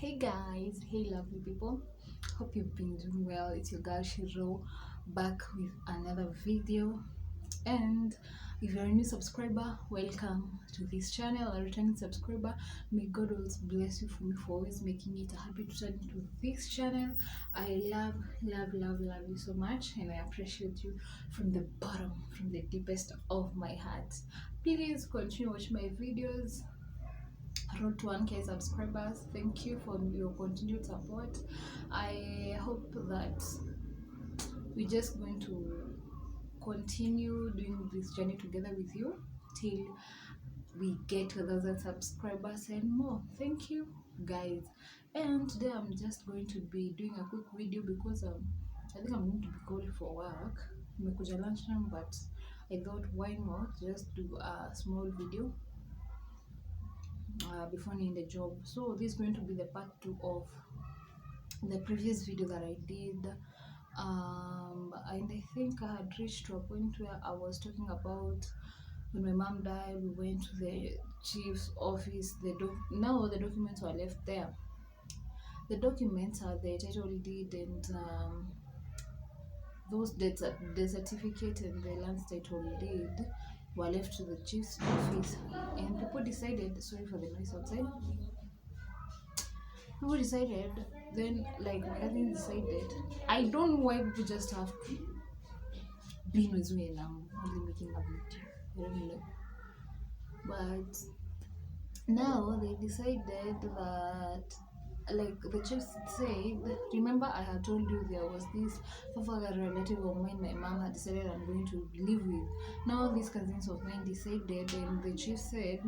Hey guys, hey lovely people. Hope you've been doing well. It's your girl Shiro back with another video. And if you're a new subscriber, welcome to this channel. A returning subscriber, may God always bless you for always making it a habit to turn to this channel. I love you so much, and I appreciate you from the bottom, from the deepest of my heart. Please continue watching my videos. Road to 1K subscribers. Thank you for your continued support. I hope that we're just going to continue doing this journey together with you till we get to 1,000 subscribers and more. Thank you guys. And today I'm just going to be doing a quick video because I think I'm going to be called for work. Nimekuja lunchtime, but I thought why not just do a small video before in the job. So this is going to be the part 2 of the previous video that I did, and I think I had reached to a point where I was talking about when my mom died. We went to the chief's office. Now the documents were left there. The documents are the title deed and the certificate and the land title deed were left to the chief's office, and people decided, sorry for the noise outside, people decided, then like my cousin decided, I don't know why people just have to be noisy when I'm only making a video. I don't know. But now they decided that, like the chief said, remember I had told you there was this father relative of mine my mom had decided I'm going to live with. Now these cousins of mine decided, and the chief said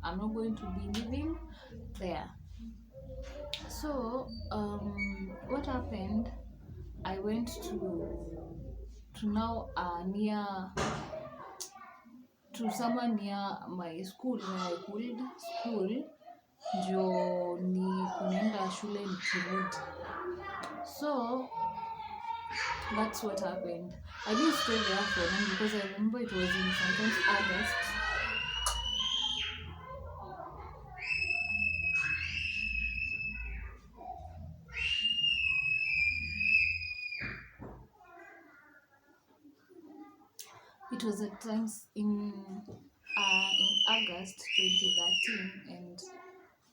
I'm not going to be living there. So what happened, I went to now near to someone near my school where I could school ndio ni kunaenda shule nikirudi. So that's what happened. I didn't stay there for long because I remember it was in sometimes August. It was at times in August 2013, and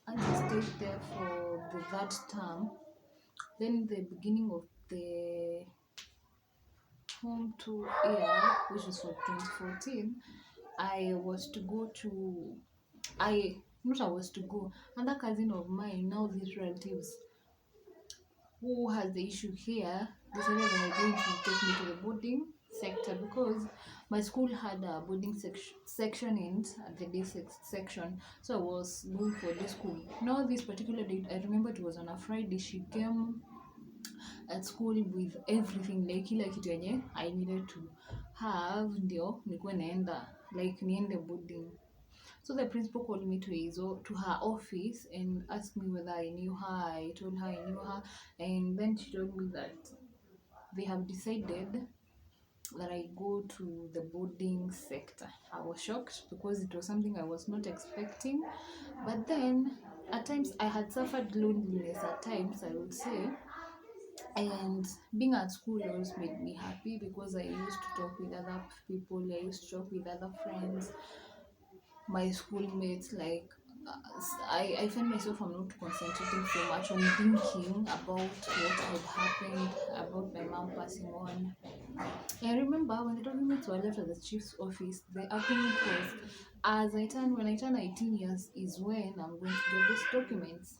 I stayed there for the third term. Then the beginning of the home to year, which was for 2014, I was to go to another cousin of mine, now these relatives who has the issue here, decided they were going to take me to the boarding sector because my school had a boarding section and the day section. So I was going for this school. Now this particular date, I remember it was on a Friday. She came at school with everything, like kila kitu yenye I needed to have ndio nikuwe naenda, like niende boarding. So the principal called me to her office and asked me whether I knew her. I told her I knew her, and then she told me that they have decided that I go to the boarding sector. I was shocked because it was something I was not expecting. But then at times I had suffered loneliness at times, I would say. And being at school always made me happy because I used to talk with other people, I used to talk with other friends, my schoolmates. Like I find myself I'm not concentrating so much on thinking about what had happened, about my mom passing on. I remember when the documents were left at the chief's office, the argument was, when I turn 18 years is when I'm going to get those documents.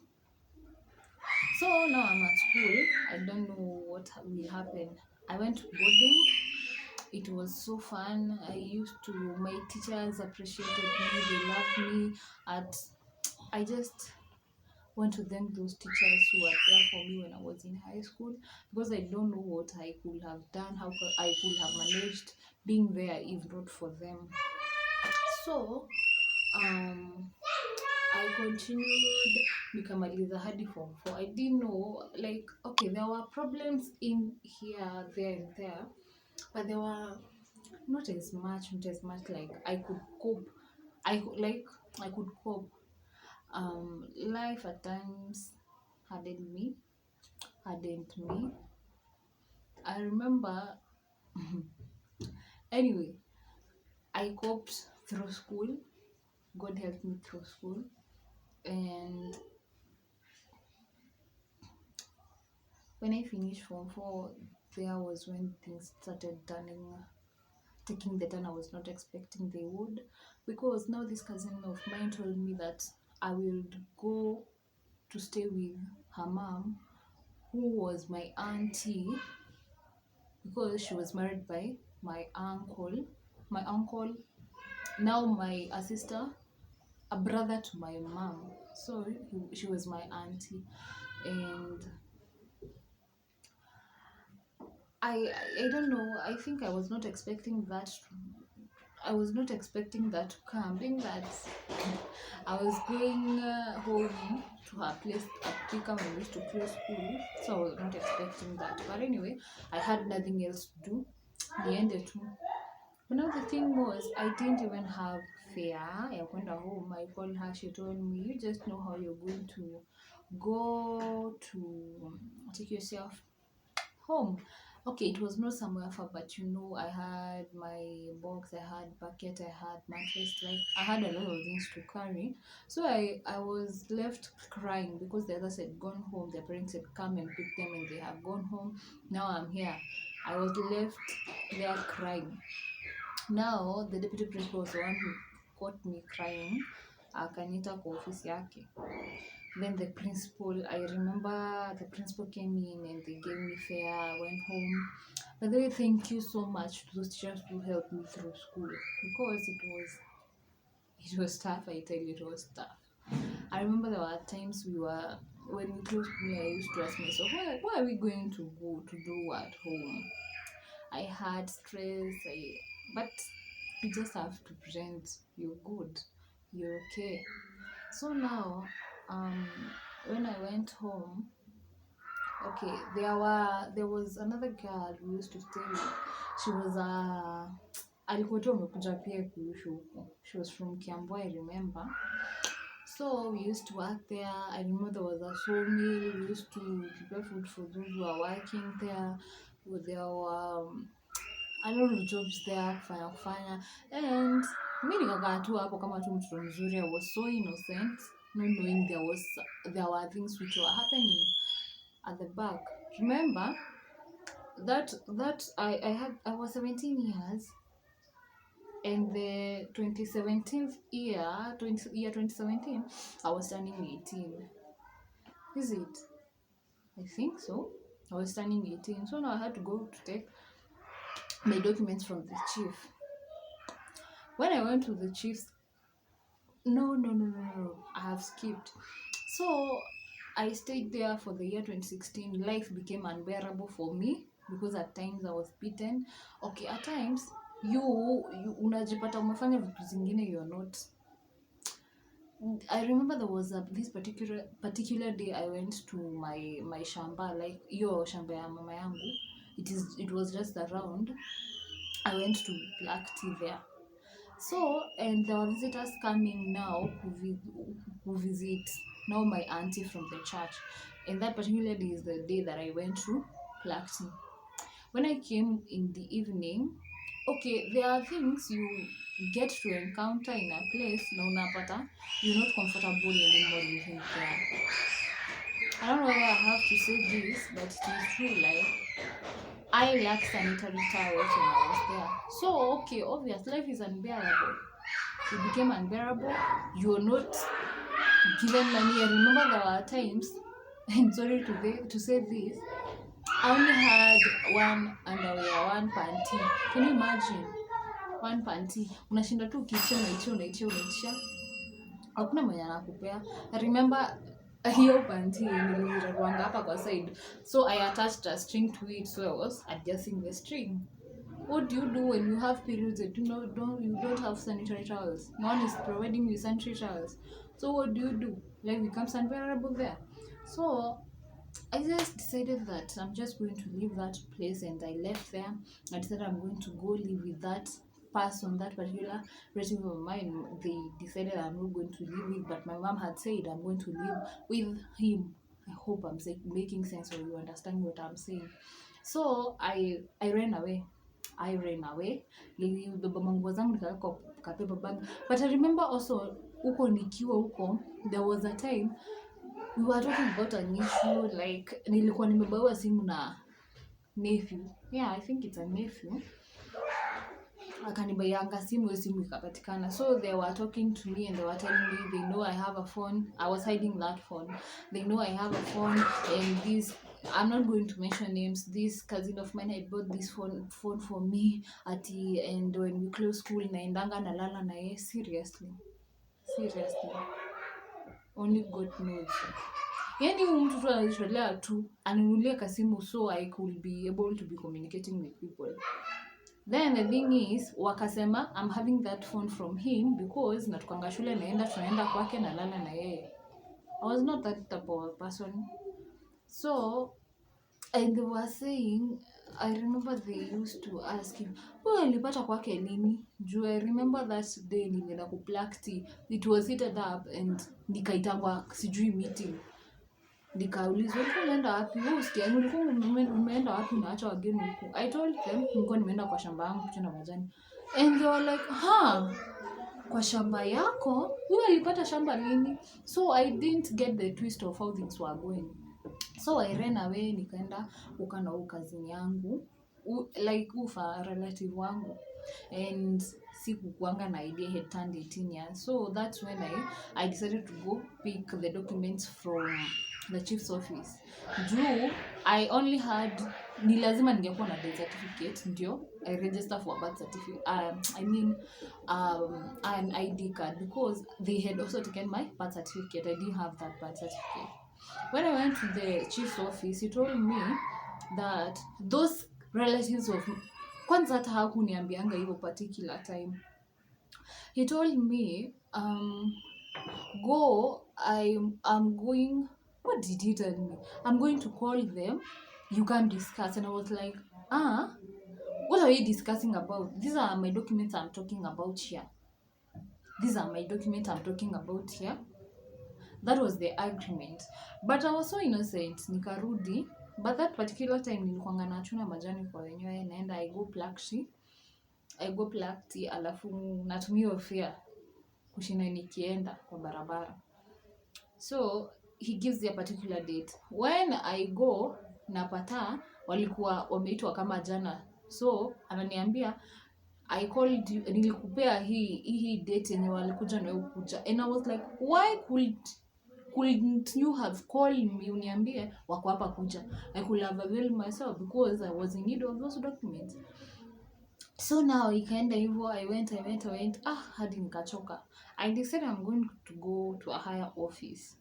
So now I'm at school. I don't know what will happen. I went to boarding. It was so fun. My teachers appreciated me. They loved me. I just want to thank those teachers who were there for me when I was in high school, because I don't know what I could have done, how I could have managed being there if not for them. So I continued nikamaliza hadi form 4. I didn't know, like, okay, there were problems in here, there and there, but there were not as much like I could cope. I could cope. Life at times hadn't me, hadn't me. I remember. Anyway, I coped through school. God helped me through school. And when I finished Form 4, there was when things started taking the turn I was not expecting they would. Because now this cousin of mine told me that I will go to stay with her mom, who was my auntie, because she was married by my uncle. My uncle, now my a sister, a brother to my mom. So she was my auntie, and I don't know. I think I was not expecting that. I was not expecting that to come. Being that I was going home to her place at Pika when we used to play school, so I was not expecting that. But anyway, I had nothing else to do. The ended to. But now the thing was, I didn't even have fare. I went home. I called her. She told me, "You just know how you're going to go to take yourself home." Okay, it was not somewhere far, but I had my box, I had bucket, I had mattress, like I had a lot of things to carry. So I was left crying because the others had gone home. Their parents had come and picked them, and they have gone home. Now I'm here. I was left there crying. Now the deputy principal was the one who caught me crying. Akaniita kwa ofisi yake. Then I remember the principal came in and they gave me fare. I went home. By the way, thank you so much to those teachers who helped me through school, because it was tough. I tell you, it was tough. I remember there were times when we closed school, I used to ask myself, why are we going to go to do at home? I had stress, but you just have to pretend you're good, you're okay. So now, um, when I went home, okay, there was another girl who used to stay with. She was alikuwa tu amekuja pia kuishi huko. She was from Kiambu, I remember. So we used to work there. I remember there was a sawmill. We used to prepare food for those who are working there. There were a lot of jobs there kufanya. And mi nikakaa tu hapo kama tu mtoto mzuri. I was so innocent, not knowing there were things which were happening at the back. Remember that I was 17 years, and the 2017 year 2017, I was turning 18. Is it? I think so. I was turning 18. So now I had to go to take my documents from the chief. When I went to the chief's, no, I have skipped. So I stayed there for the year 2016. Life became unbearable for me because at times I was beaten. Okay, at times you unajipata umefanya vitu zingine you're not. I remember there was this particular day I went to my shamba, like hiyo shamba ya mama yangu. It was just around. I went to pluck tea there. So, and there were visitors coming now who visit now my auntie from the church. And that particular day is the day that I went to pluck tea. When I came in the evening, okay, there are things you get to encounter in a place na unapata you're not comfortable anymore living there. I don't know whether I have to say this, but it is true. Like, I lack sanitary towels when I was there. So, okay, obvious, life is unbearable. It became unbearable. You're not given money. I remember there were times, and sorry to say this, I only had one underwear, one panty. Can you imagine? One panty. Unashinda tu unaitisha. Hakuna mwenye anakupea. I remember hiyo panty nilirarwanga hapa kwa side. So I attached a string to it, so I was adjusting the string. What do you do when you have periods that you don't have sanitary towels? No one is providing you sanitary towels. So what do? Life becomes unbearable there. So I just decided that I'm just going to leave that place, and I left there. I decided I'm going to go live with that person, that particular relative of mine. They decided I'm not going to live with, but my mom had said I'm going to live with him. I hope I'm making sense or you understand what I'm saying. So I ran away. Nilibeba manguo zangu nikaweka kwa paper bag. But I remember also huko nikiwa huko, there was a time we were talking about an issue, like nilikuwa nimebaiwa simu na nephew. Yeah, I think it's a nephew. Akanibayanga simu, hiyo simu ikapatikana. So they were talking to me and they were telling me they know I have a phone. I was hiding that phone. They know I have a phone, and this, I'm not going to mention names, this cousin of mine had bought this phone for me and when we close school naendanga nalala na yeye. Seriously, only God knows. Yani huyu mtu tu anajitolea tu anunulie kasimu so I could be able to be communicating with people. Then the thing is, wakasema I'm having that phone from him because natukanga shule tunaenda kwake na lala na yeye. I was not that type of person. So, and they were saying, I remember they used to ask him, wewe ulipata kwake lini? I remember that day nilienda kuplack tea. It was heated up and nikaitangwa sijui meeting. Nikaulizwa ulikuwa unaenda wapi? Wewe usikia ulikuwa umeenda wapi unaacha wageni huko? I told them nilikuwa nimeenda kwa shamba yangu kuchuna majani. And they were like, kwa shamba yako? Wewe ulipata shamba lini? So I didn't get the twist of how things were going. So I ran away, nikaenda kukaa na cousin yangu, like ufa relative wangu, and sikukuanga na idea he had turned 18 years. So that's when I decided to go pick the documents from the chief's office. I only had, ni lazima ningekuwa na death certificate ndio I register for a birth certificate, an ID card, because they had also taken my birth certificate. I didn't have that birth certificate. When I went to the chief's office, he told me that those relatives of, kwanza hata hakuniambianga hivyo particular time. He told me, I'm going, what did he tell me? I'm going to call them, you can discuss. And I was like, what are you discussing about? These are my documents I'm talking about here. That was the agreement. But I was so innocent, nikarudi. But that particular time nilikuanga nachuna majani kwa wenyewe, naenda I go black tea alafu natumia fare kushinda nikienda kwa barabara. So he gives the particular date. When I go napata walikuwa wameitwa kama jana. So ananiambia I called you, nilikupea hii date yenye walikuja na ukuja. And I was like, why couldn't you have called me uniambie wako hapa kuja? I could have availed myself because I was in need of those documents. So now ikaenda hivyo, I went hadi nikachoka. I decided I'm going to go to a higher office,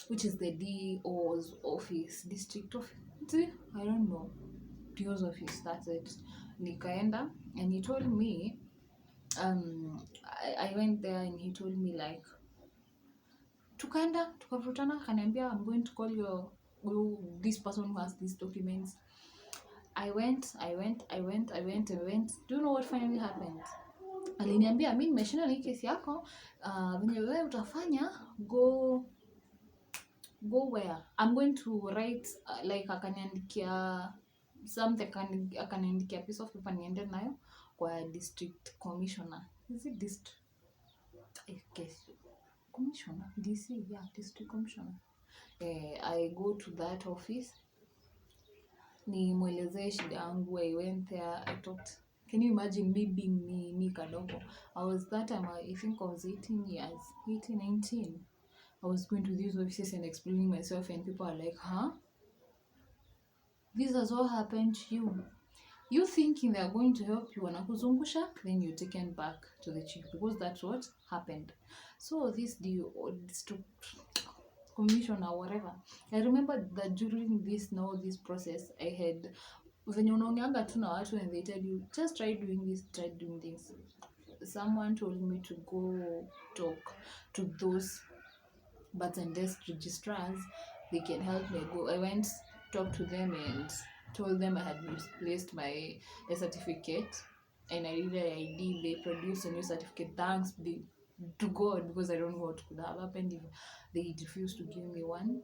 which is the DO's office, district office, I don't know, DO's office, that's it. Nikaenda and he told me, I went there and he told me like, tukaenda tukavutana, akaniambia I'm going to call this person who has these documents. I went. Do you know what finally happened? Aliniambia mimi nimeshinda hii kesi yako, venye wewe utafanya, go where? I'm going to write, like akaniandikia something, akaniandikia piece of paper niende nayo kwa district commissioner. Is it district? Yes. Commissioner, DC, yeah, district commissioner. I go to that office, ni mwelezee shida yangu. I went there, I talked. Can you imagine me being me kadogo? I was that time, I think I was 19. I was going to these offices and explaining myself, and people are like, this has all happened to you. You thinking they are going to help you, wanakuzungusha, then you're taken back to the chief, because that's what happened. So this district commissioner or whatever, I remember that during this process, I had, when you unaongeanga tu na watu and they tell you just try doing this, someone told me to go talk to those birth and death registrars, they can help me. I went, talked to them and told them I had misplaced my certificate and I needed an ID. They produced a new certificate, thanks to God, because I don't know what could have happened if they refused to give me one.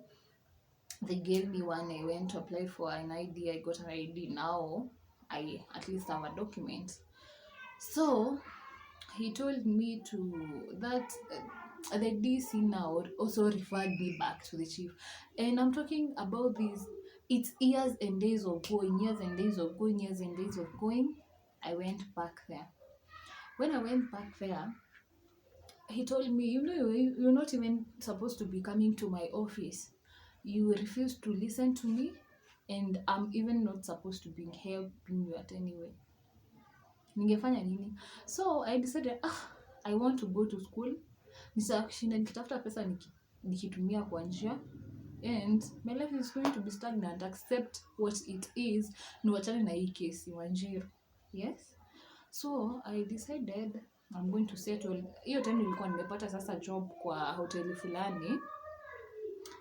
They gave me one. I went to apply for an ID. I got an ID. Now I at least have a document. So he told me to that the DC now also referred me back to the chief. And I'm talking about this, it's years and days of going, years and days of going, years and days of going. I went back there. When I went back there, he told me, you're not even supposed to be coming to my office. You refuse to listen to me, and I'm even not supposed to be helping you at any way. Ningefanya nini? So I decided, I want to go to school. Nisashinda nikitafuta pesa nikitumia kwa njia, and my life is going to be stagnant. Accept what it is. Niwachane na hii kesi Wanjiru. Yes. So I decided I'm going to settle. Hiyo time nilikuwa nimepata sasa job kwa hoteli fulani,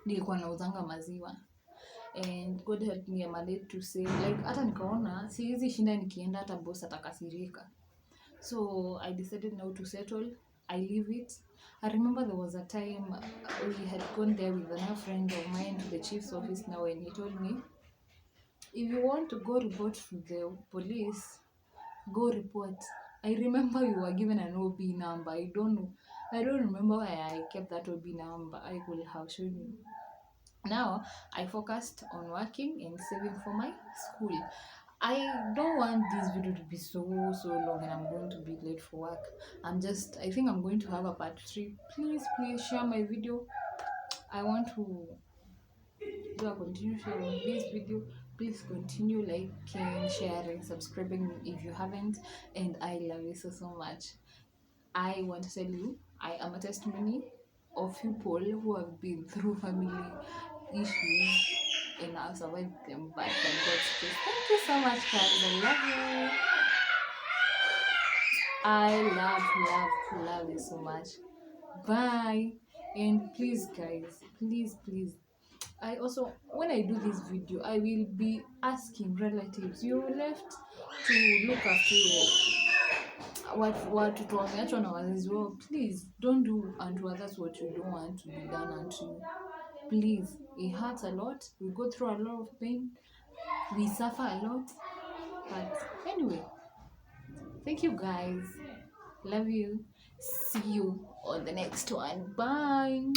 nilikuwa nauzanga maziwa, and God help me, I managed to say, like, hata nikaona siwezi shinda nikienda, hata boss atakasirika. So I decided now to settle. I leave it. I remember there was a time we had gone there with another friend of mine to the chief's office now, and he told me, if you want to go report to the police, go report. I remember we were given an OB number. I don't remember why I kept that OB number. I could have shown you. Now I focused on working and saving for my school. I don't want this video to be so long and I'm going to be late for work. I think I'm going to have a part 3. Please share my video. I want to do a continue sharing this video. Please continue liking, sharing, subscribing if you haven't, and I love you so much. I want to tell you, I am a testimony of people who have been through family issues and I've survived them by God's grace. Thank you so much, guys. I love you. I love you so much. Bye. And please, guys, please, I also, when I do this video, I will be asking relatives, you're left to look after you, watoto wameachwa na wazazi wao. Please don't do unto others what you don't want to be done unto you. Please, it hurts a lot. We go through a lot of pain. We suffer a lot. But anyway, thank you guys. Love you. See you on the next one. Bye.